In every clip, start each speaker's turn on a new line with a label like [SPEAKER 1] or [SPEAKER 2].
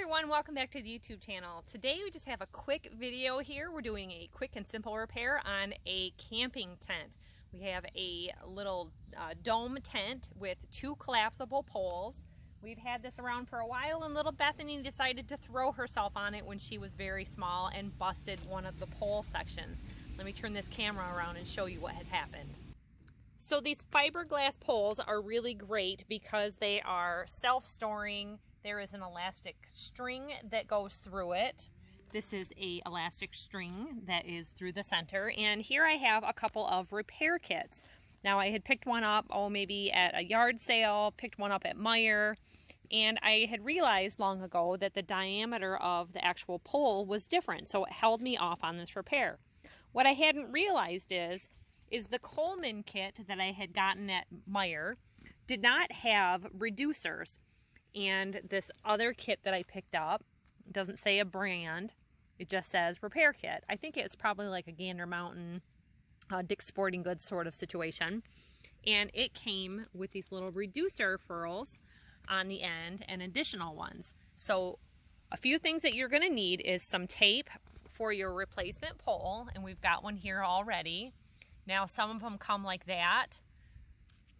[SPEAKER 1] Hi everyone, welcome back to the YouTube channel. Today we just have a quick video here. We're doing a quick and simple repair on a camping tent. We have a little dome tent with two collapsible poles. We've had this around for a while and little Bethany decided to throw herself on it when she was very small and busted one of the pole sections. Let me turn this camera around and show you what has happened. So these fiberglass poles are really great because they are self-storing. There is an elastic string that goes through it. This is a elastic string that is through the center. And here I have a couple of repair kits. Now I had picked one up, maybe at a yard sale, picked one up at Meijer, and I had realized long ago that the diameter of the actual pole was different, so it held me off on this repair. What I hadn't realized is the Coleman kit that I had gotten at Meijer did not have reducers. And this other kit that I picked up doesn't say a brand, it just says repair kit. I think it's probably like a Gander Mountain, Dick's Sporting Goods sort of situation. And it came with these little reducer furls on the end and additional ones. So a few things that you're going to need is some tape for your replacement pole, and we've got one here already. Now some of them come like that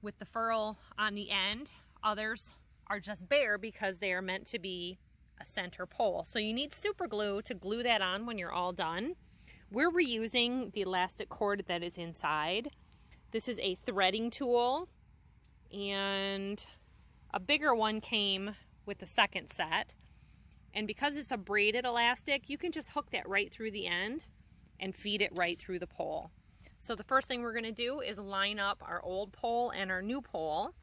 [SPEAKER 1] with the furl on the end. Others are just bare because they are meant to be a center pole. So you need super glue to glue that on when you're all done. We're reusing the elastic cord that is inside. This is a threading tool, and a bigger one came with the second set. And because it's a braided elastic, you can just hook that right through the end and feed it right through the pole. So the first thing we're going to do is line up our old pole and our new pole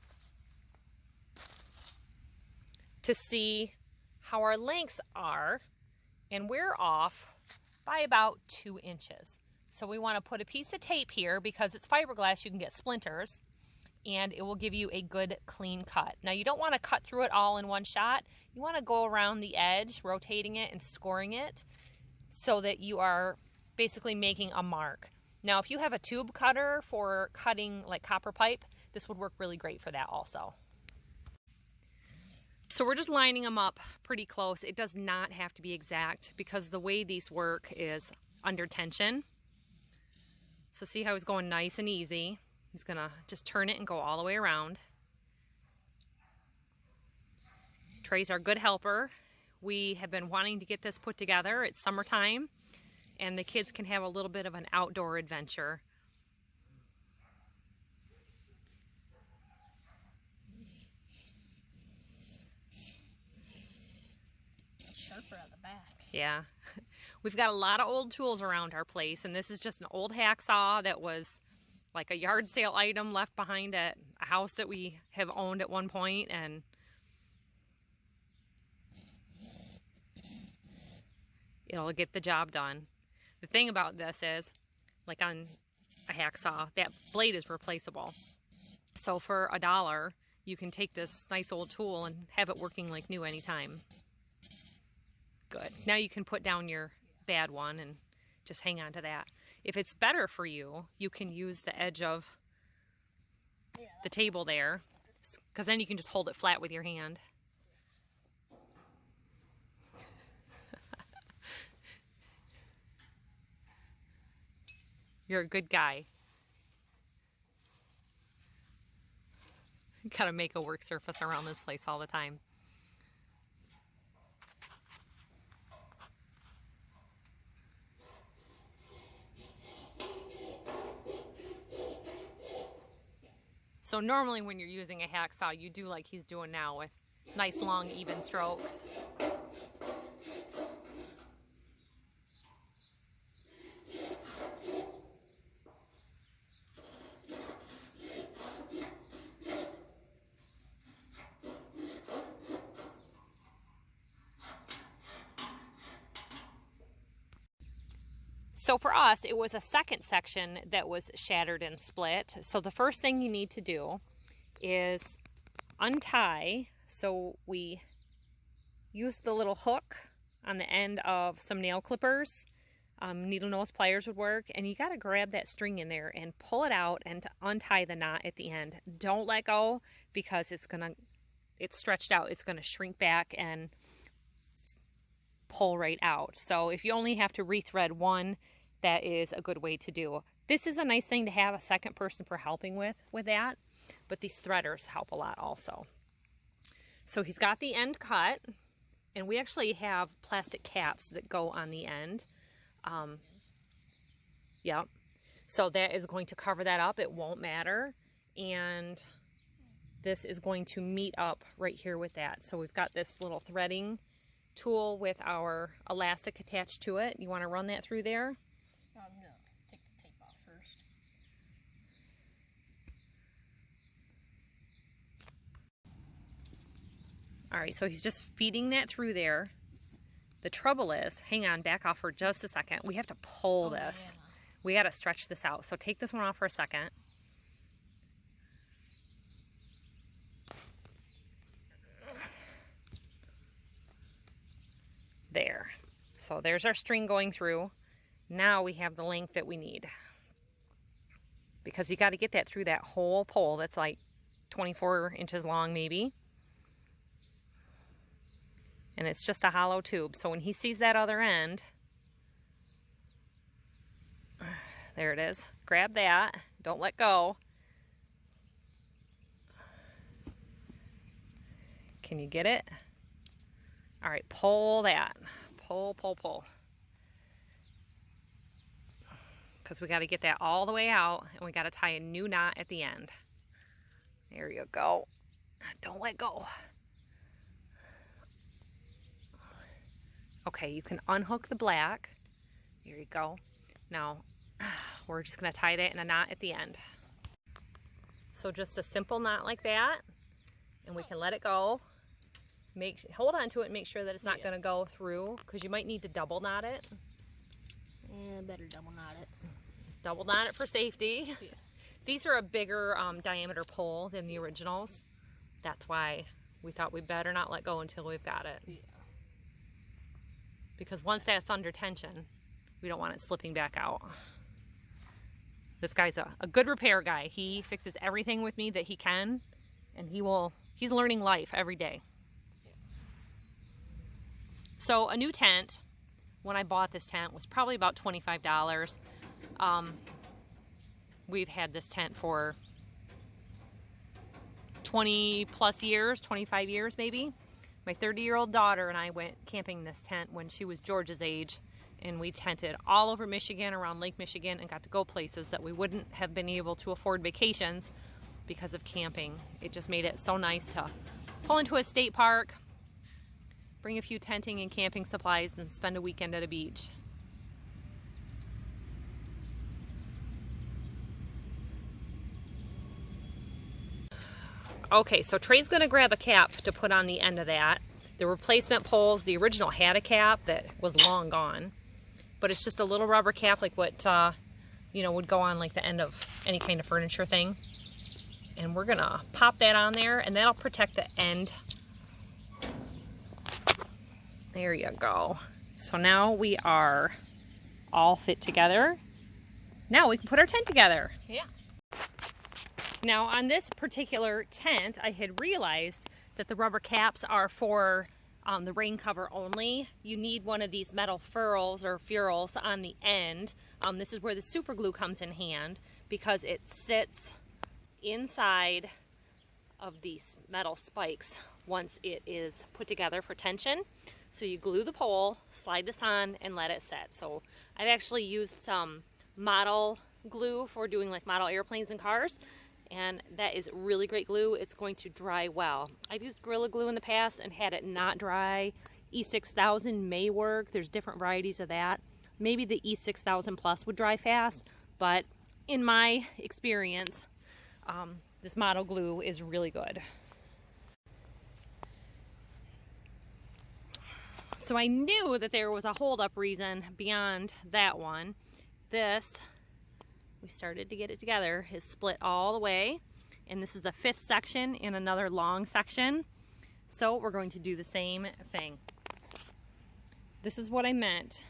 [SPEAKER 1] to see how our lengths are, and we're off by about 2 inches. So we want to put a piece of tape here because it's fiberglass, you can get splinters, and it will give you a good clean cut. Now you don't want to cut through it all in one shot. You want to go around the edge, rotating it and scoring it so that you are basically making a mark. Now if you have a tube cutter for cutting like copper pipe, this would work really great for that also. So we're just lining them up pretty close. It does not have to be exact because the way these work is under tension. So see how he's going nice and easy. He's gonna just turn it and go all the way around. Trey's our good helper. We have been wanting to get this put together. It's summertime and the kids can have a little bit of an outdoor adventure.
[SPEAKER 2] At the back.
[SPEAKER 1] Yeah, we've got a lot of old tools around our place, and this is just an old hacksaw that was like a yard sale item left behind at a house that we have owned at one point, and it'll get the job done. The thing about this is, like on a hacksaw, that blade is replaceable. So for $1, you can take this nice old tool and have it working like new anytime. Good. Now you can put down your bad one and just hang on to that. If it's better for you, you can use the edge of the table there, because then you can just hold it flat with your hand. You're a good guy. Gotta make a work surface around this place all the time. So normally when you're using a hacksaw, you do like he's doing now with nice long even strokes. So for us, it was a second section that was shattered and split. So the first thing you need to do is untie. So we use the little hook on the end of some nail clippers. Needle nose pliers would work. And you got to grab that string in there and pull it out and to untie the knot at the end. Don't let go because it's stretched out. It's going to shrink back and pull right out. So if you only have to rethread one, that is a good way to do. This is a nice thing to have a second person for helping with that, but these threaders help a lot also. So he's got the end cut, and we actually have plastic caps that go on the end. Yep. So that is going to cover that up. It won't matter. And this is going to meet up right here with that. So we've got this little threading tool with our elastic attached to it. You want to run that through there?
[SPEAKER 2] I'm going to take the tape off first.
[SPEAKER 1] All right, so he's just feeding that through there. The trouble is, hang on, back off for just a second. We have to pull this.
[SPEAKER 2] Yeah.
[SPEAKER 1] We got to stretch this out. So take this one off for a second. There. So there's our string going through. Now we have the length that we need. Because you got to get that through that whole pole that's like 24 inches long maybe. And it's just a hollow tube. So when he sees that other end, there it is. Grab that. Don't let go. Can you get it? All right, pull that. Pull, pull, pull. Because we got to get that all the way out, and we got to tie a new knot at the end. There you go. Don't let go. Okay, you can unhook the black. There you go. Now, we're just going to tie that in a knot at the end. So just a simple knot like that, and we can let it go. Hold on to it and make sure that it's not going to go through, because you might need to double knot it.
[SPEAKER 2] Yeah, better double knot it.
[SPEAKER 1] Double knot it for safety.
[SPEAKER 2] Yeah.
[SPEAKER 1] These are a bigger diameter pole than the originals. That's why we thought we better not let go until we've got it.
[SPEAKER 2] Yeah.
[SPEAKER 1] Because once that's under tension, we don't want it slipping back out. This guy's a good repair guy. He fixes everything with me that he can, and he's learning life every day. So a new tent, when I bought this tent, was probably about $25. We've had this tent for 20 plus years, 25 years maybe. My 30-year-old daughter and I went camping in this tent when she was George's age, and we tented all over Michigan, around Lake Michigan, and got to go places that we wouldn't have been able to afford vacations because of camping. It just made it so nice to pull into a state park, bring a few tenting and camping supplies, and spend a weekend at a beach. Okay, so Trey's gonna grab a cap to put on the end of that. The replacement poles, the original had a cap that was long gone, but it's just a little rubber cap like what would go on like the end of any kind of furniture thing. And we're gonna pop that on there, and that'll protect the end. There you go. So now we are all fit together. Now we can put our tent together.
[SPEAKER 2] Yeah.
[SPEAKER 1] Now on this particular tent, I had realized that the rubber caps are for the rain cover only. You need one of these metal ferrules on the end. This is where the super glue comes in hand, because it sits inside of these metal spikes once it is put together for tension. So you glue the pole, slide this on, and let it set. So I've actually used some model glue for doing like model airplanes and cars, and that is really great glue. It's going to dry well. I've used Gorilla Glue in the past and had it not dry. E6000 may work. There's different varieties of that. Maybe the E6000 Plus would dry fast, but in my experience, this model glue is really good. So I knew that there was a hold-up reason beyond that one. This, we started to get it together, is split all the way, and this is the 5th section in another long section. So we're going to do the same thing. This is what I meant.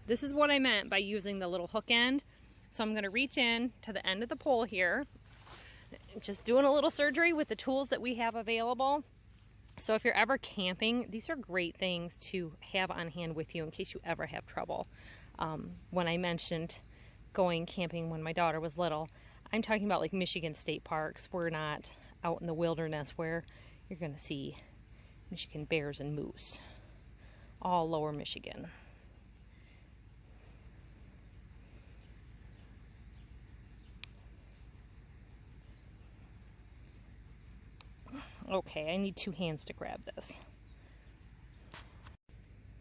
[SPEAKER 1] This is what I meant by using the little hook end. So I'm going to reach in to the end of the pole here, just doing a little surgery with the tools that we have available. So if you're ever camping, these are great things to have on hand with you in case you ever have trouble. When I mentioned going camping when my daughter was little, I'm talking about like Michigan state parks. We're not out in the wilderness where you're going to see Michigan bears and moose. All lower Michigan. Okay, I need 2 hands to grab this.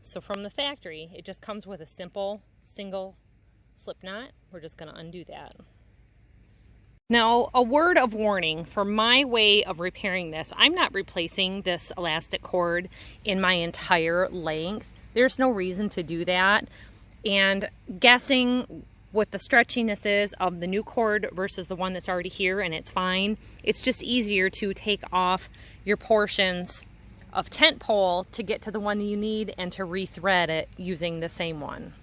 [SPEAKER 1] So from the factory, it just comes with a simple single slip knot. We're just going to undo that. Now, a word of warning for my way of repairing this. I'm not replacing this elastic cord in my entire length. There's no reason to do that. And guessing what the stretchiness is of the new cord versus the one that's already here and it's fine, it's just easier to take off your portions of tent pole to get to the one you need and to rethread it using the same one.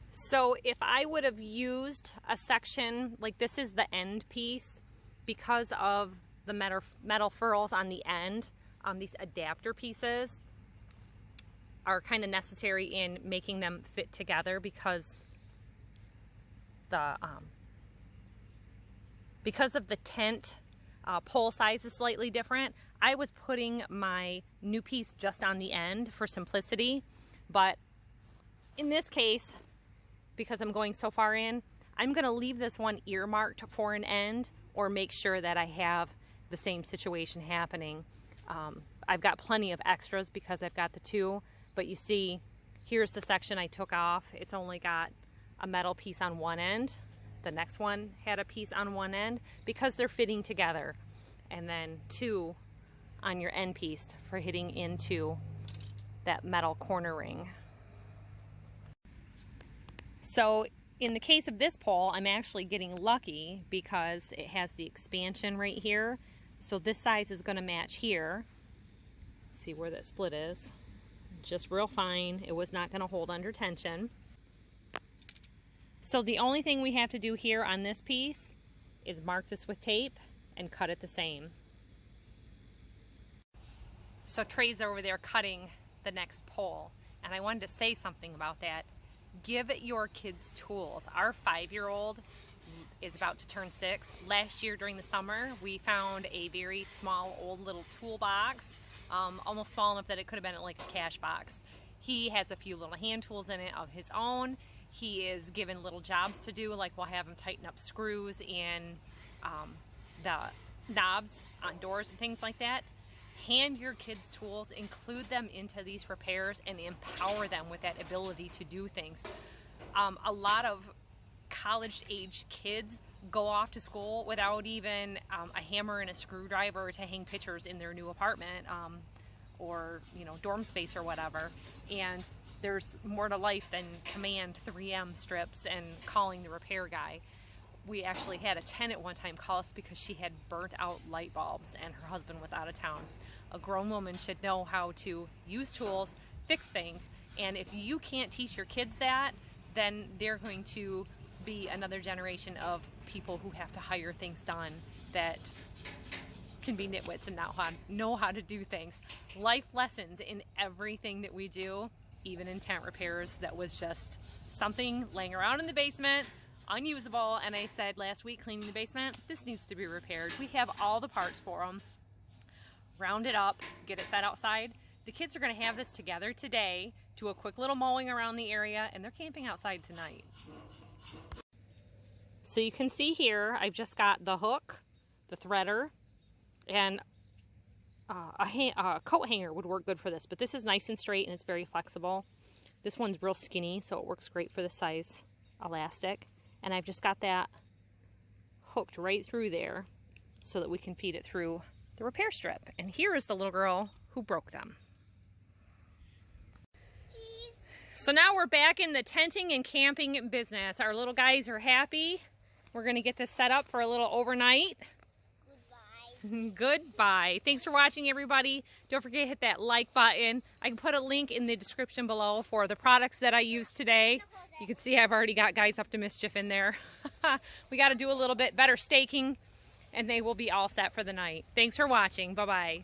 [SPEAKER 1] So if I would have used a section, like this is the end piece, because of the metal furls on the end, these adapter pieces are kind of necessary in making them fit together because of the tent pole size is slightly different. I was putting my new piece just on the end for simplicity, but in this case, because I'm going so far in, I'm going to leave this one earmarked for an end or make sure that I have the same situation happening. I've got plenty of extras because I've got the 2, but you see, here's the section I took off. It's only got a metal piece on one end. The next one had a piece on one end because they're fitting together. And then 2 on your end piece for hitting into that metal corner ring. So in the case of this pole, I'm actually getting lucky because it has the expansion right here. So this size is going to match here. See where that split is. Just real fine. It was not going to hold under tension. So the only thing we have to do here on this piece is mark this with tape and cut it the same. So Trey's over there cutting the next pole, and I wanted to say something about that. Give your kids tools. Our 5-year-old is about to turn 6. Last year during the summer, we found a very small old little toolbox, almost small enough that it could have been like a cash box. He has a few little hand tools in it of his own. He is given little jobs to do, like we'll have him tighten up screws and the knobs on doors and things like that. Hand your kids tools, include them into these repairs, and empower them with that ability to do things. A lot of college-aged kids go off to school without even a hammer and a screwdriver to hang pictures in their new apartment or dorm space or whatever. And there's more to life than command 3M strips and calling the repair guy. We actually had a tenant one time call us because she had burnt out light bulbs and her husband was out of town. A grown woman should know how to use tools, fix things, and if you can't teach your kids that, then they're going to be another generation of people who have to hire things done that can be nitwits and not know how to do things. Life lessons in everything that we do, even in tent repairs. That was just something laying around in the basement, unusable, and I said last week cleaning the basement, this needs to be repaired. We have all the parts for them. Round it up, get it set outside. The kids are going to have this together today, do a quick little mowing around the area, and they're camping outside tonight. So you can see here, I've just got the hook, the threader, and a coat hanger would work good for this, but this is nice and straight and it's very flexible. This one's real skinny, so it works great for the size elastic. And I've just got that hooked right through there so that we can feed it through the repair strip. And here is the little girl who broke them. Jeez. So now we're back in the tenting and camping business. Our little guys are happy. We're gonna get this set up for a little overnight. Goodbye. Goodbye. Thanks for watching, everybody. Don't forget to hit that like button. I can put a link in the description below for the products that I used today. You can see I've already got guys up to mischief in there. We got to do a little bit better staking and they will be all set for the night. Thanks for watching. Bye-bye.